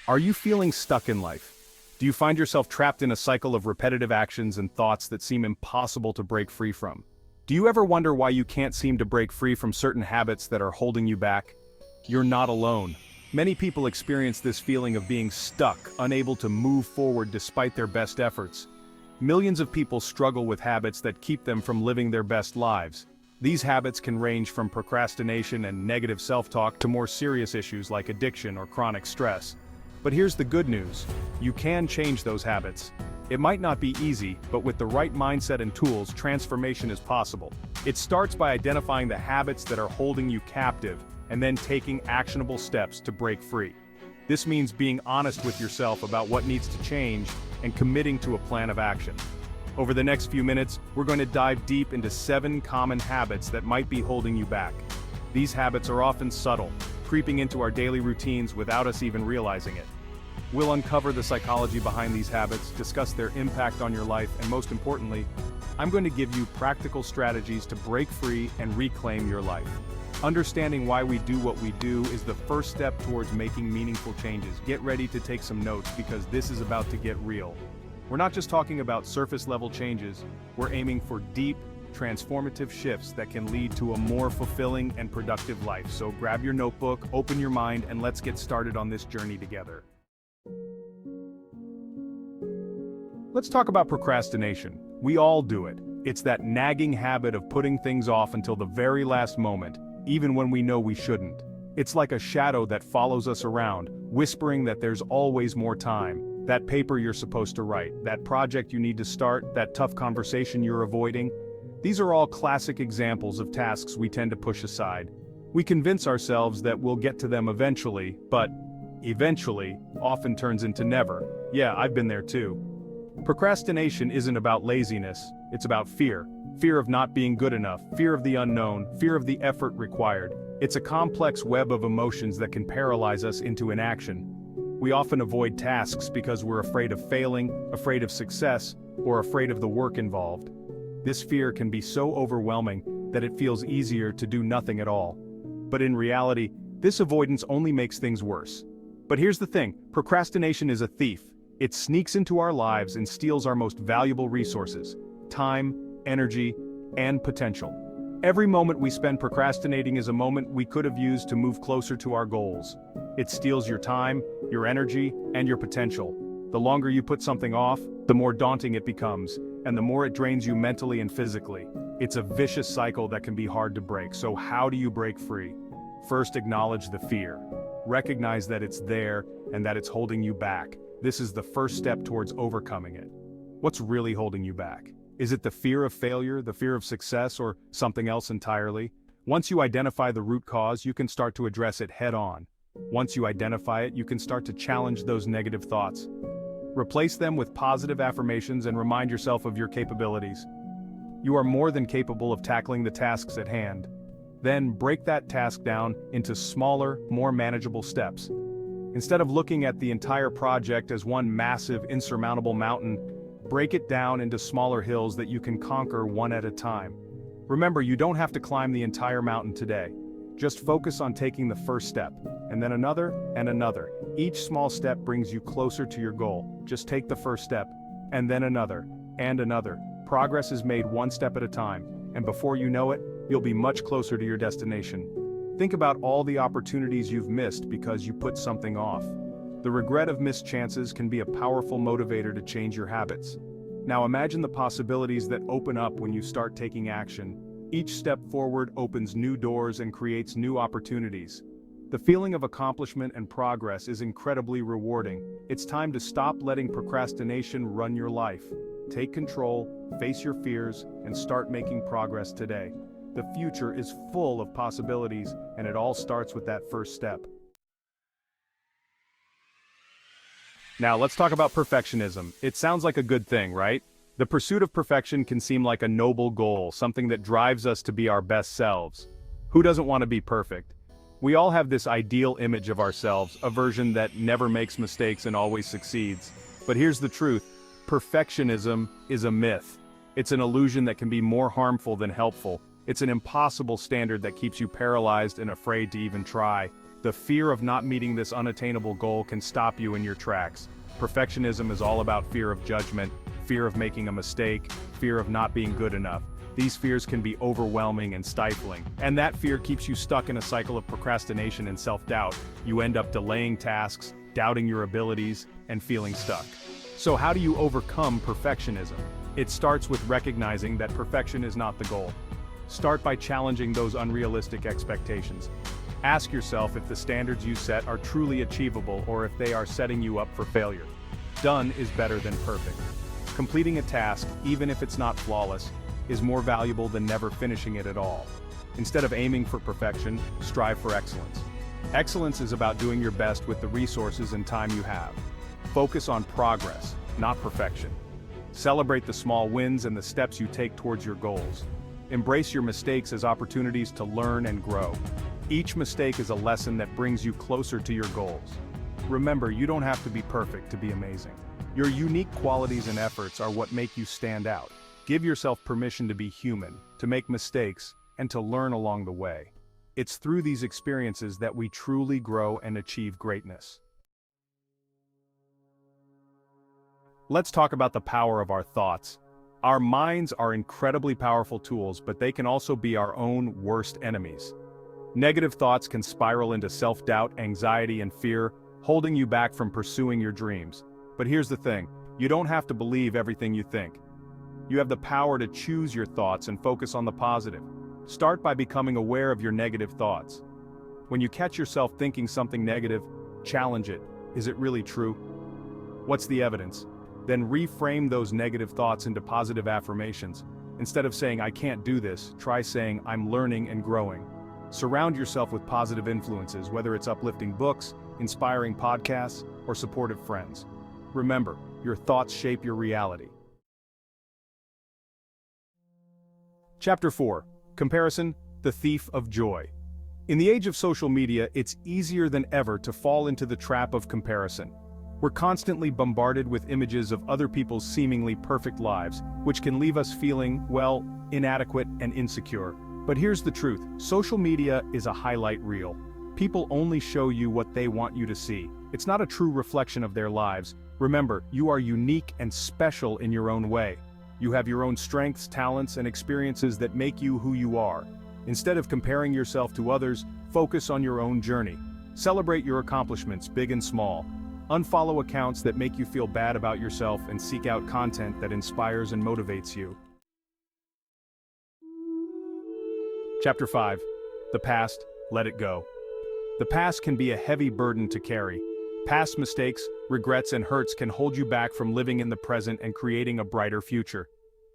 Are you feeling stuck in life? Do you find yourself trapped in a cycle of repetitive actions and thoughts that seem impossible to break free from? Do you ever wonder why you can't seem to break free from certain habits that are holding you back? You're not alone. Many people experience this feeling of being stuck, unable to move forward despite their best efforts. Millions of people struggle with habits that keep them from living their best lives. These habits can range from procrastination and negative self-talk to more serious issues like addiction or chronic stress. But here's the good news. You can change those habits. It might not be easy, but with the right mindset and tools, transformation is possible. It starts by identifying the habits that are holding you captive, and then taking actionable steps to break free. This means being honest with yourself about what needs to change and committing to a plan of action. Over the next few minutes, we're going to dive deep into 7 common habits that might be holding you back. These habits are often subtle, creeping into our daily routines without us even realizing it. We'll uncover the psychology behind these habits, discuss their impact on your life, and most importantly, I'm going to give you practical strategies to break free and reclaim your life. Understanding why we do what we do is the first step towards making meaningful changes. Get ready to take some notes because this is about to get real. We're not just talking about surface-level changes, we're aiming for deep, transformative shifts that can lead to a more fulfilling and productive life. So grab your notebook, open your mind, and let's get started on this journey together. Let's talk about procrastination. We all do it. It's that nagging habit of putting things off until the very last moment, even when we know we shouldn't. It's like a shadow that follows us around, whispering that there's always more time. That paper you're supposed to write, that project you need to start, that tough conversation you're avoiding. These are all classic examples of tasks we tend to push aside. We convince ourselves that we'll get to them eventually, but eventually often turns into never. Yeah, I've been there too. Procrastination isn't about laziness, it's about fear. Fear of not being good enough, fear of the unknown, fear of the effort required. It's a complex web of emotions that can paralyze us into inaction. We often avoid tasks because we're afraid of failing, afraid of success, or afraid of the work involved. This fear can be so overwhelming that it feels easier to do nothing at all. But in reality, this avoidance only makes things worse. But here's the thing, procrastination is a thief. It sneaks into our lives and steals our most valuable resources: time, energy, and potential. Every moment we spend procrastinating is a moment we could have used to move closer to our goals. It steals your time, your energy, and your potential. The longer you put something off, the more daunting it becomes, and the more it drains you mentally and physically. It's a vicious cycle that can be hard to break. So how do you break free? First, acknowledge the fear. Recognize that it's there and that it's holding you back. This is the first step towards overcoming it. What's really holding you back? Is it the fear of failure, the fear of success, or something else entirely? Once you identify the root cause, you can start to address it head-on. Once you identify it, you can start to challenge those negative thoughts. Replace them with positive affirmations and remind yourself of your capabilities. You are more than capable of tackling the tasks at hand. Then break that task down into smaller, more manageable steps. Instead of looking at the entire project as one massive, insurmountable mountain, break it down into smaller hills that you can conquer one at a time. Remember, you don't have to climb the entire mountain today. Just focus on taking the first step, and then another, and another. Each small step brings you closer to your goal. Just take the first step, and then another, and another. Progress is made one step at a time, and before you know it, you'll be much closer to your destination. Think about all the opportunities you've missed because you put something off. The regret of missed chances can be a powerful motivator to change your habits. Now imagine the possibilities that open up when you start taking action. Each step forward opens new doors and creates new opportunities. The feeling of accomplishment and progress is incredibly rewarding. It's time to stop letting procrastination run your life. Take control, face your fears, and start making progress today. The future is full of possibilities, and it all starts with that first step. Now let's talk about perfectionism. It sounds like a good thing, right? The pursuit of perfection can seem like a noble goal, something that drives us to be our best selves. Who doesn't want to be perfect? We all have this ideal image of ourselves, a version that never makes mistakes and always succeeds. But here's the truth, perfectionism is a myth. It's an illusion that can be more harmful than helpful. It's an impossible standard that keeps you paralyzed and afraid to even try. The fear of not meeting this unattainable goal can stop you in your tracks. Perfectionism is all about fear of judgment, fear of making a mistake, fear of not being good enough. These fears can be overwhelming and stifling, and that fear keeps you stuck in a cycle of procrastination and self-doubt. You end up delaying tasks, doubting your abilities, and feeling stuck. So how do you overcome perfectionism? It starts with recognizing that perfection is not the goal. Start by challenging those unrealistic expectations. Ask yourself if the standards you set are truly achievable or if they are setting you up for failure. Done is better than perfect. Completing a task, even if it's not flawless, is more valuable than never finishing it at all. Instead of aiming for perfection, strive for excellence. Excellence is about doing your best with the resources and time you have. Focus on progress, not perfection. Celebrate the small wins and the steps you take towards your goals. Embrace your mistakes as opportunities to learn and grow. Each mistake is a lesson that brings you closer to your goals. Remember, you don't have to be perfect to be amazing. Your unique qualities and efforts are what make you stand out. Give yourself permission to be human, to make mistakes, and to learn along the way. It's through these experiences that we truly grow and achieve greatness. Let's talk about the power of our thoughts. Our minds are incredibly powerful tools, but they can also be our own worst enemies. Negative thoughts can spiral into self-doubt, anxiety, and fear, holding you back from pursuing your dreams. But here's the thing, you don't have to believe everything you think. You have the power to choose your thoughts and focus on the positive. Start by becoming aware of your negative thoughts. When you catch yourself thinking something negative, challenge it. Is it really true? What's the evidence? Then reframe those negative thoughts into positive affirmations. Instead of saying, "I can't do this," try saying, "I'm learning and growing." Surround yourself with positive influences, whether it's uplifting books, inspiring podcasts, or supportive friends. Remember, your thoughts shape your reality. Chapter 4. Comparison, the thief of joy. In the age of social media, it's easier than ever to fall into the trap of comparison. We're constantly bombarded with images of other people's seemingly perfect lives, which can leave us feeling, well, inadequate and insecure. But here's the truth, social media is a highlight reel. People only show you what they want you to see. It's not a true reflection of their lives. Remember, you are unique and special in your own way. You have your own strengths, talents, and experiences that make you who you are. Instead of comparing yourself to others, focus on your own journey. Celebrate your accomplishments, big and small. Unfollow accounts that make you feel bad about yourself and seek out content that inspires and motivates you. Chapter 5. The past, let it go. The past can be a heavy burden to carry. Past mistakes, regrets, and hurts can hold you back from living in the present and creating a brighter future.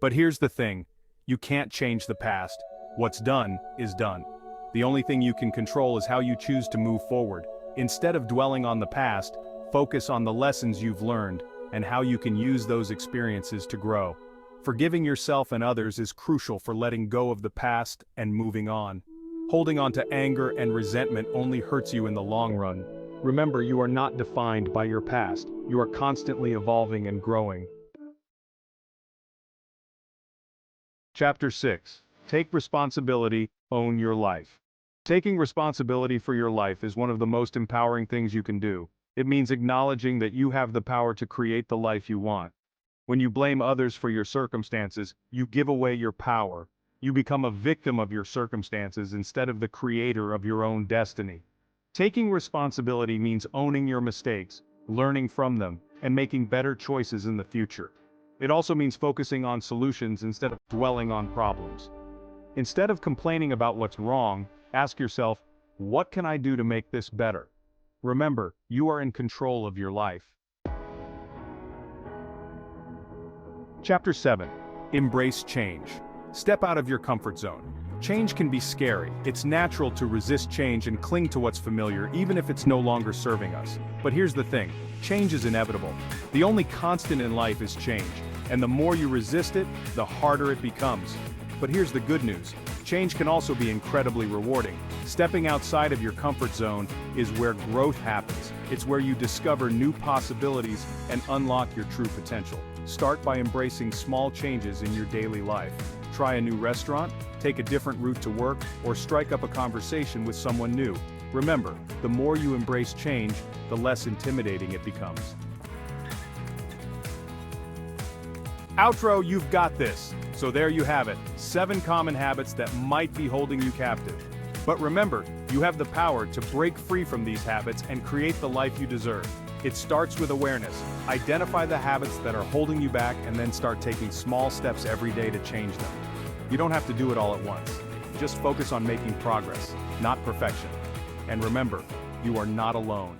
But here's the thing, you can't change the past. What's done is done. The only thing you can control is how you choose to move forward. Instead of dwelling on the past, focus on the lessons you've learned and how you can use those experiences to grow. Forgiving yourself and others is crucial for letting go of the past and moving on. Holding on to anger and resentment only hurts you in the long run. Remember, you are not defined by your past. You are constantly evolving and growing. Chapter 6. Take responsibility, own your life. Taking responsibility for your life is one of the most empowering things you can do. It means acknowledging that you have the power to create the life you want. When you blame others for your circumstances, you give away your power. You become a victim of your circumstances instead of the creator of your own destiny. Taking responsibility means owning your mistakes, learning from them, and making better choices in the future. It also means focusing on solutions instead of dwelling on problems. Instead of complaining about what's wrong, ask yourself, what can I do to make this better? Remember, you are in control of your life. Chapter 7. Embrace change. Step out of your comfort zone. Change can be scary. It's natural to resist change and cling to what's familiar, even if it's no longer serving us. But here's the thing, change is inevitable. The only constant in life is change, and the more you resist it, the harder it becomes. But here's the good news, change can also be incredibly rewarding. Stepping outside of your comfort zone is where growth happens. It's where you discover new possibilities and unlock your true potential. Start by embracing small changes in your daily life. Try a new restaurant, take a different route to work, or strike up a conversation with someone new. Remember, the more you embrace change, the less intimidating it becomes. Outro, you've got this. So there you have it, 7 common habits that might be holding you captive. But remember, you have the power to break free from these habits and create the life you deserve. It starts with awareness. Identify the habits that are holding you back and then start taking small steps every day to change them. You don't have to do it all at once. Just focus on making progress, not perfection. And remember, you are not alone.